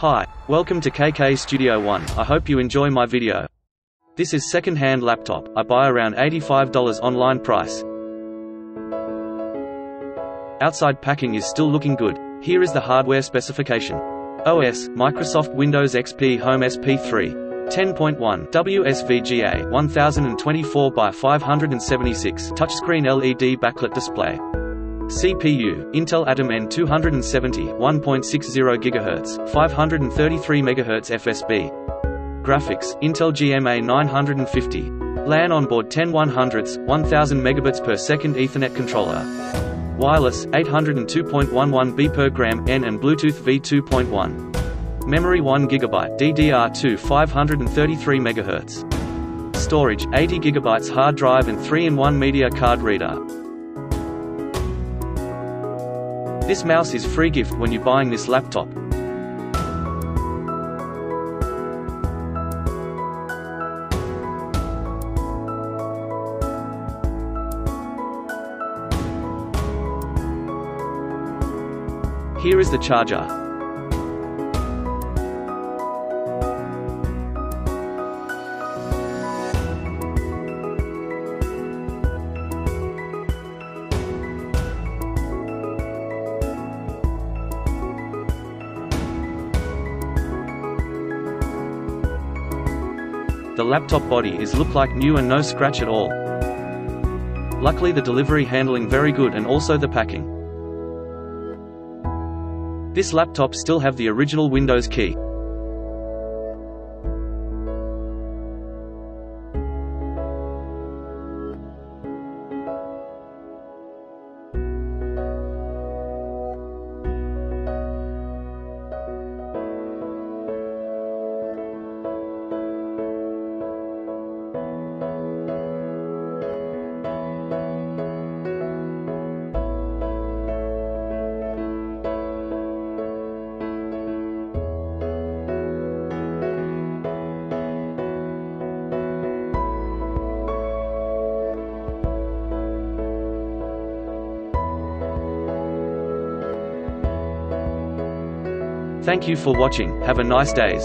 Hi, welcome to KKStudio 1. I hope you enjoy my video. This is second-hand laptop. I buy around $85 online price. Outside packing is still looking good. Here is the hardware specification. OS, Microsoft Windows XP Home SP3. 10.1 WSVGA 1024 by 576 touchscreen LED backlit display. CPU, Intel Atom N270 1.60 GHz 533 MHz FSB. Graphics, Intel GMA 950. LAN onboard 10/100 1000 Mbps Ethernet controller. Wireless, 802.11 B per gram N and Bluetooth V2.1. Memory 1 GB DDR2 533 MHz. Storage, 80 GB hard drive and 3-in-1 media card reader. This mouse is free gift when you buying this laptop. Here is the charger. The laptop body is look like new and no scratch at all. Luckily the delivery handling very good and also the packing. This laptop still have the original Windows key. Thank you for watching. Have a nice days.